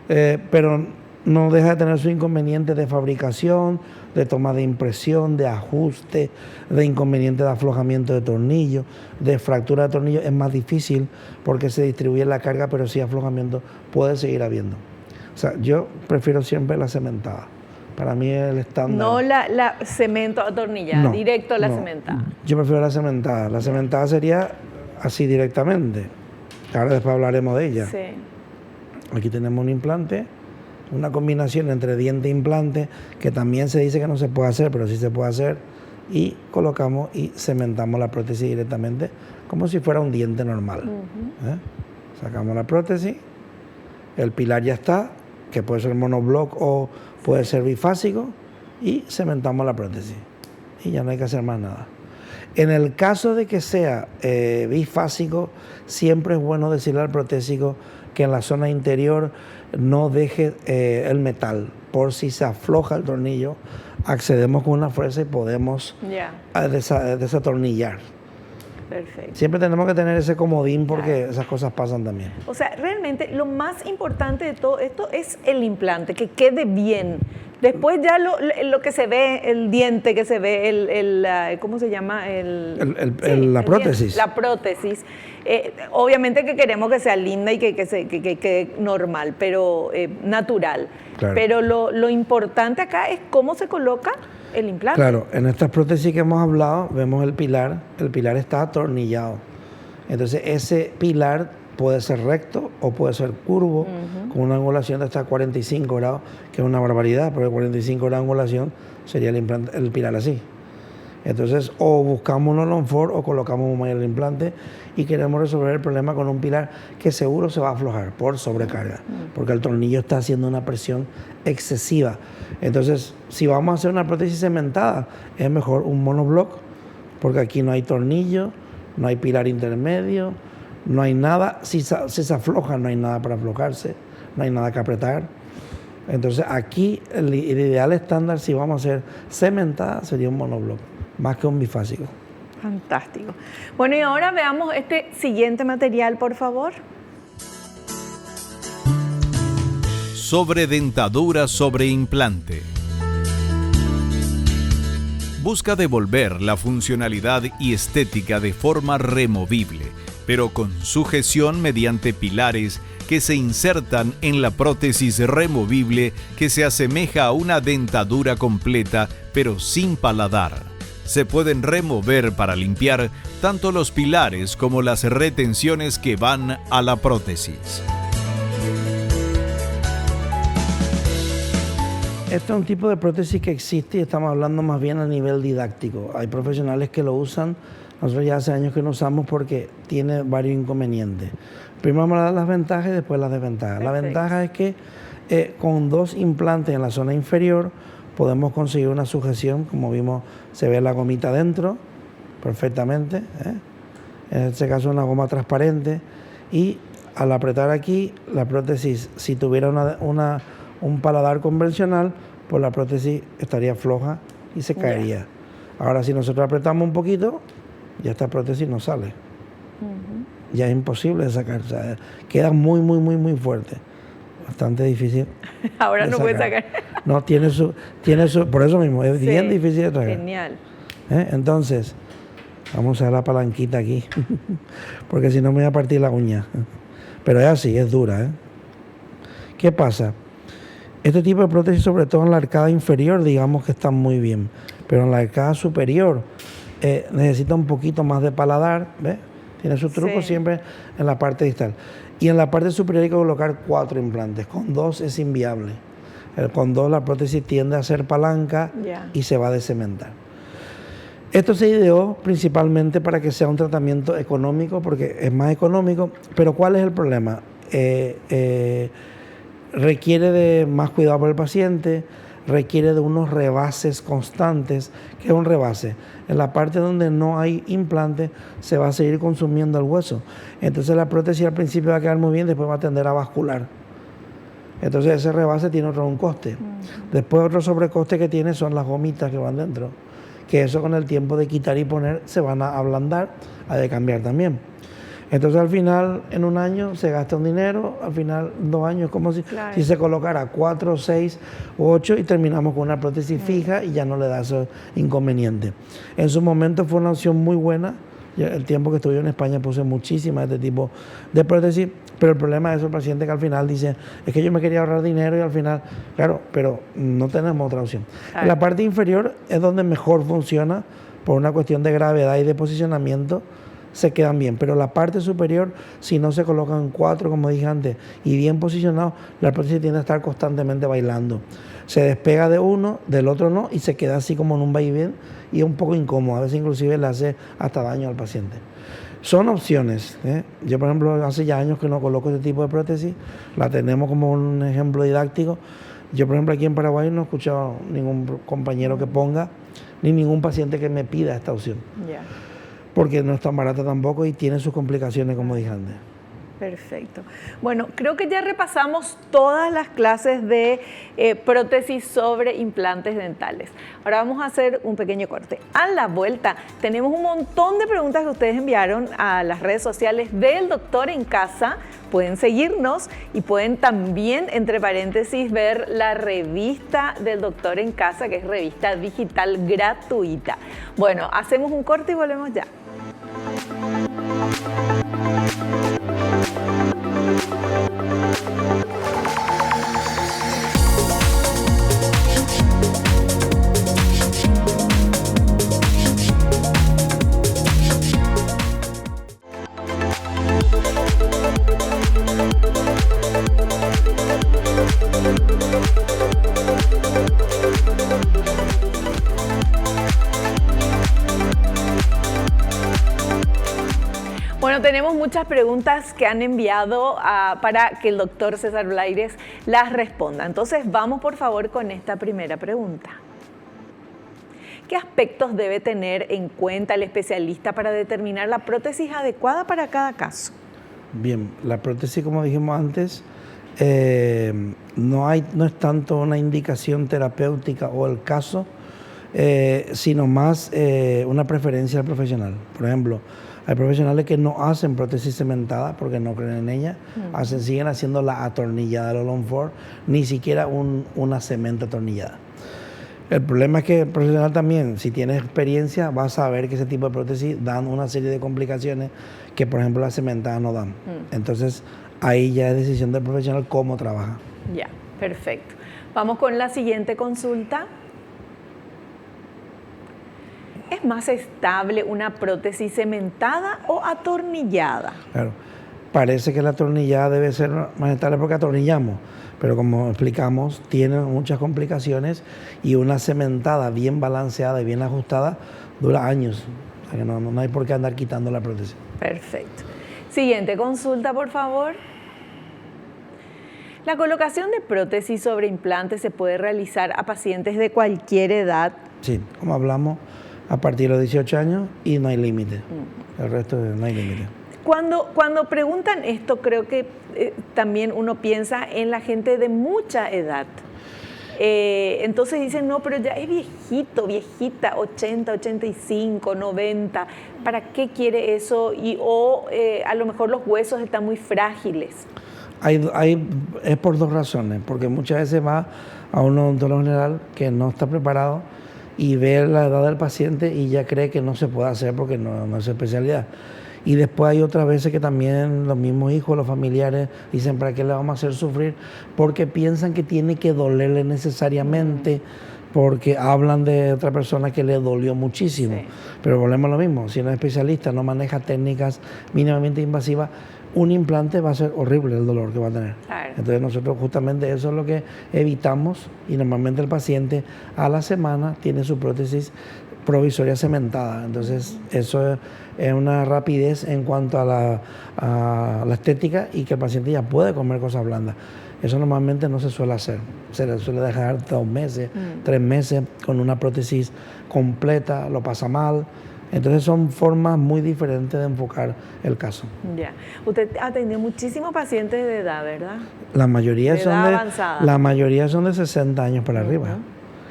Pero no deja de tener sus inconvenientes de fabricación, de toma de impresión, de ajuste, de inconvenientes de aflojamiento de tornillo, de fractura de tornillo. Es más difícil porque se distribuye la carga, pero sí aflojamiento puede seguir habiendo. O sea, yo prefiero siempre la cementada. Para mí es el estándar. No la cemento atornillada, directo a la cementada. Yo prefiero la cementada. La cementada sería así directamente. Ahora después hablaremos de ella. Sí. Aquí tenemos un implante, una combinación entre diente e implante, que también se dice que no se puede hacer, pero sí se puede hacer. Y colocamos y cementamos la prótesis directamente, como si fuera un diente normal. Sacamos la prótesis, el pilar ya está, que puede ser monobloc o puede ser bifásico, y cementamos la prótesis. Y ya no hay que hacer más nada. En el caso de que sea bifásico, siempre es bueno decirle al protésico que en la zona interior no deje el metal, por si se afloja el tornillo, accedemos con una fuerza y podemos desatornillar. Perfecto. Siempre tenemos que tener ese comodín porque esas cosas pasan también. O sea, realmente lo más importante de todo esto es el implante, que quede bien. Después ya lo que se ve, el diente que se ve, ¿cómo se llama? La prótesis. La prótesis. Obviamente que queremos que sea linda y que quede normal, pero natural. Claro. Pero lo importante acá es cómo se coloca el implante. Claro, en estas prótesis que hemos hablado, vemos el pilar está atornillado. Entonces ese pilar puede ser recto o puede ser curvo, con una angulación de hasta 45 grados, que es una barbaridad, porque 45 grados de angulación sería el pilar así. Entonces, o buscamos un Longford o colocamos un el implante y queremos resolver el problema con un pilar que seguro se va a aflojar por sobrecarga, porque el tornillo está haciendo una presión excesiva. Entonces, si vamos a hacer una prótesis cementada, es mejor un monoblock, porque aquí no hay tornillo, no hay pilar intermedio, no hay nada. Si se afloja, no hay nada para aflojarse, no hay nada que apretar. Entonces, aquí el ideal estándar, si vamos a hacer cementada, sería un monoblock, más que un bifásico. Fantástico. Bueno, y ahora veamos este siguiente material, por favor. Sobredentadura sobre implante. Busca devolver la funcionalidad y estética de forma removible, pero con sujeción mediante pilares que se insertan en la prótesis removible que se asemeja a una dentadura completa, pero sin paladar. Se pueden remover para limpiar tanto los pilares como las retenciones que van a la prótesis. Este es un tipo de prótesis que existe y estamos hablando más bien a nivel didáctico. Hay profesionales que lo usan, nosotros ya hace años que no usamos porque tiene varios inconvenientes. Primero vamos a dar las ventajas y después las desventajas. Perfecto. La ventaja es que con 2 implantes en la zona inferior podemos conseguir una sujeción, como vimos, se ve la gomita adentro perfectamente. En este caso una goma transparente y al apretar aquí, la prótesis, si tuviera un paladar convencional, pues la prótesis estaría floja y se caería. Ahora, si nosotros apretamos un poquito, ya esta prótesis no sale. Ya es imposible de sacar. O sea, queda muy, muy, muy, muy fuerte. Bastante difícil. Ahora no puede sacar. No, tiene su, por eso mismo, es bien difícil de traer. Genial. Entonces, vamos a ver la palanquita aquí, porque si no me voy a partir la uña. Pero es así, es dura. ¿Qué pasa? Este tipo de prótesis, sobre todo en la arcada inferior, digamos que está muy bien. Pero en la arcada superior necesita un poquito más de paladar, ¿ves? Tiene su truco siempre en la parte distal. Y en la parte superior hay que colocar 4 implantes. Con 2 es inviable. Con 2 la prótesis tiende a ser palanca y se va a descementar. Esto se ideó principalmente para que sea un tratamiento económico, porque es más económico. Pero ¿cuál es el problema? Requiere de más cuidado por el paciente, requiere de unos rebases constantes. ¿Qué es un rebase? En la parte donde no hay implante se va a seguir consumiendo el hueso. Entonces la prótesis al principio va a quedar muy bien, después va a tender a bascular. Entonces ese rebase tiene un coste. Después otro sobrecoste que tiene son las gomitas que van dentro, que eso con el tiempo de quitar y poner se van a ablandar, a de cambiar también. Entonces al final, en un año se gasta un dinero, al final 2 años, como si se colocara 4, 6 u 8 y terminamos con una prótesis fija y ya no le da esos inconvenientes. En su momento fue una opción muy buena. El tiempo que estuve en España puse muchísimas de este tipo de prótesis, pero el problema de esos pacientes que al final dicen, es que yo me quería ahorrar dinero y al final, claro, pero no tenemos otra opción. En la parte inferior es donde mejor funciona por una cuestión de gravedad y de posicionamiento, se quedan bien, pero la parte superior, si no se colocan 4, como dije antes, y bien posicionados, la prótesis tiende a estar constantemente bailando. Se despega de uno, del otro no, y se queda así como en un vaivén y es un poco incómodo, a veces inclusive le hace hasta daño al paciente. Son opciones. Yo, por ejemplo, hace ya años que no coloco este tipo de prótesis, la tenemos como un ejemplo didáctico. Yo, por ejemplo, aquí en Paraguay no he escuchado ningún compañero que ponga, ni ningún paciente que me pida esta opción. Porque no es tan barata tampoco y tiene sus complicaciones, como dije antes. Perfecto. Bueno, creo que ya repasamos todas las clases de prótesis sobre implantes dentales. Ahora vamos a hacer un pequeño corte. A la vuelta tenemos un montón de preguntas que ustedes enviaron a las redes sociales del Doctor en Casa. Pueden seguirnos y pueden también, entre paréntesis, ver la revista del Doctor en Casa, que es revista digital gratuita. Bueno, hacemos un corte y volvemos ya. Bueno, tenemos muchas preguntas que han enviado para que el doctor César Blaires las responda. Entonces, vamos por favor con esta primera pregunta. ¿Qué aspectos debe tener en cuenta el especialista para determinar la prótesis adecuada para cada caso? Bien, la prótesis, como dijimos antes, no es tanto una indicación terapéutica o el caso, sino más una preferencia del profesional. Por ejemplo, hay profesionales que no hacen prótesis cementada porque no creen en ella, siguen haciendo la atornillada del All-on-4, ni siquiera una cementa atornillada. El problema es que el profesional también, si tiene experiencia, va a saber que ese tipo de prótesis dan una serie de complicaciones que, por ejemplo, las cementadas no dan. Entonces, ahí ya es decisión del profesional cómo trabaja. Ya, perfecto. Vamos con la siguiente consulta. ¿Es más estable una prótesis cementada o atornillada? Claro, parece que la atornillada debe ser más estable porque atornillamos, pero como explicamos, tiene muchas complicaciones y una cementada bien balanceada y bien ajustada dura años. O sea que no hay por qué andar quitando la prótesis. Perfecto. Siguiente consulta, por favor. ¿La colocación de prótesis sobre implantes se puede realizar a pacientes de cualquier edad? Sí, como hablamos, a partir de los 18 años y no hay límite. El resto no hay límite. Cuando preguntan esto, creo que también uno piensa en la gente de mucha edad. Entonces dicen, no, pero ya es viejito, viejita, 80, 85, 90. ¿Para qué quiere eso? A lo mejor los huesos están muy frágiles. Es por dos razones. Porque muchas veces va a un odontólogo general que no está preparado y ve la edad del paciente y ya cree que no se puede hacer porque no es su especialidad. Y después hay otras veces que también los mismos hijos, los familiares, dicen, ¿para qué le vamos a hacer sufrir? Porque piensan que tiene que dolerle necesariamente, porque hablan de otra persona que le dolió muchísimo. Sí. Pero volvemos a lo mismo, si un especialista no maneja técnicas mínimamente invasivas, un implante va a ser horrible el dolor que va a tener. Claro. Entonces nosotros justamente eso es lo que evitamos y normalmente el paciente a la semana tiene su prótesis provisoria cementada. Entonces eso es una rapidez en cuanto a la estética y que el paciente ya puede comer cosas blandas. Eso normalmente no se suele hacer. Se le suele dejar 2 meses, 3 meses con una prótesis completa, lo pasa mal. Entonces son formas muy diferentes de enfocar el caso. Ya. Usted atendió muchísimos pacientes de edad, ¿verdad? La mayoría avanzada. Son de 60 años para arriba.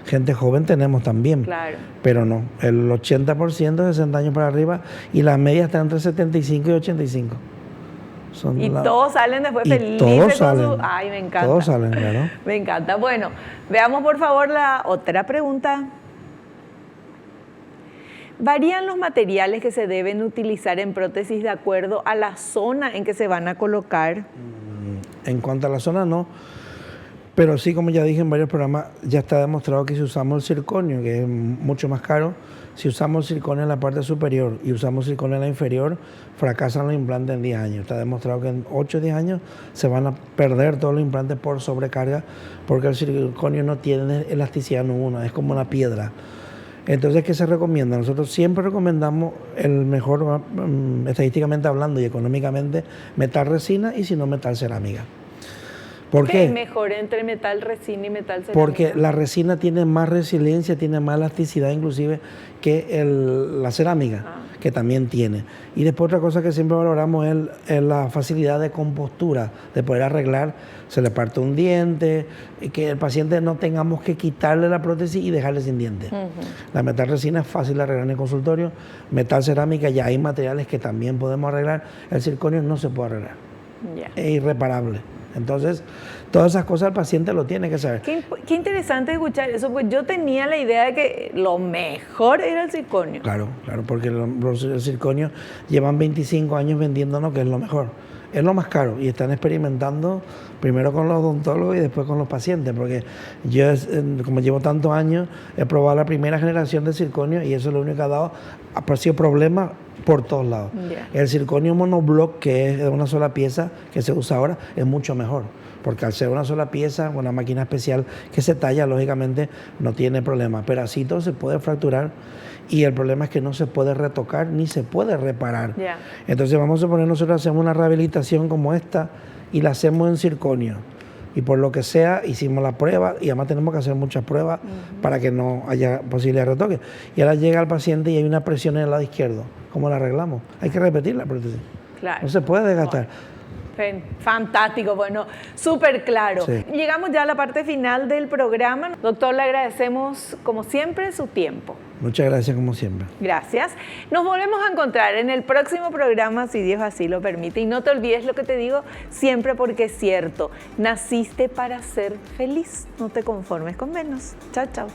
Gente joven tenemos también, claro. Pero no, el 80% de 60 años para arriba y la media está entre 75 y 85. Todos salen después felices. Todos salen. Ay, me encanta. Todos salen, claro. Me encanta. Bueno, veamos por favor la otra pregunta. ¿Varían los materiales que se deben utilizar en prótesis de acuerdo a la zona en que se van a colocar? En cuanto a la zona, no. Pero sí, como ya dije en varios programas, ya está demostrado que si usamos el circonio, que es mucho más caro, si usamos circonio en la parte superior y usamos circonio en la inferior, fracasan los implantes en 10 años. Está demostrado que en 8 o 10 años se van a perder todos los implantes por sobrecarga, porque el circonio no tiene elasticidad ninguna, es como una piedra. Entonces, ¿qué se recomienda? Nosotros siempre recomendamos el mejor, estadísticamente hablando y económicamente, metal resina y si no, metal cerámica. ¿Por qué? ¿Qué es mejor entre metal resina y metal cerámica? Porque la resina tiene más resiliencia, tiene más elasticidad inclusive que la cerámica, que también tiene. Y después otra cosa que siempre valoramos es la facilidad de compostura, de poder arreglar, se le parte un diente, y que el paciente no tengamos que quitarle la prótesis y dejarle sin diente. La metal resina es fácil de arreglar en el consultorio, metal cerámica ya hay materiales que también podemos arreglar, el circonio no se puede arreglar, es irreparable. Entonces, todas esas cosas el paciente lo tiene que saber. Qué interesante escuchar eso, pues yo tenía la idea de que lo mejor era el circonio. Claro, porque el circonio llevan 25 años vendiéndonos que es lo mejor. Es lo más caro y están experimentando primero con los odontólogos y después con los pacientes, porque yo, como llevo tantos años, he probado la primera generación de circonio y eso es lo único que ha sido problemas por todos lados. El circonio monoblock, que es de una sola pieza que se usa ahora, es mucho mejor, porque al ser una sola pieza, una máquina especial que se talla, lógicamente no tiene problema. Pedacito se puede fracturar y el problema es que no se puede retocar ni se puede reparar. Entonces vamos a poner, nosotros hacemos una rehabilitación como esta y la hacemos en circonio. Y por lo que sea, hicimos la prueba y además tenemos que hacer muchas pruebas para que no haya posibilidad de retoque. Y ahora llega el paciente y hay una presión en el lado izquierdo. ¿Cómo la arreglamos? Hay que repetir la prótesis. No se puede desgastar. Fantástico, bueno, súper claro. Sí. Llegamos ya a la parte final del programa. Doctor, le agradecemos como siempre su tiempo. Muchas gracias como siempre. Gracias. Nos volvemos a encontrar en el próximo programa, si Dios así lo permite. Y no te olvides lo que te digo siempre, porque es cierto. Naciste para ser feliz. No te conformes con menos. Chao, chao.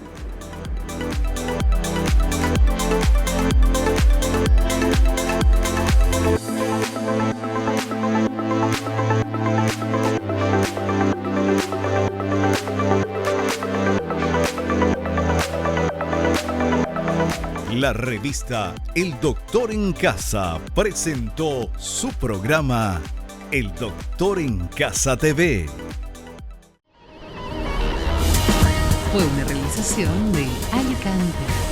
La revista El Doctor en Casa presentó su programa El Doctor en Casa TV. Fue una realización de Alicante.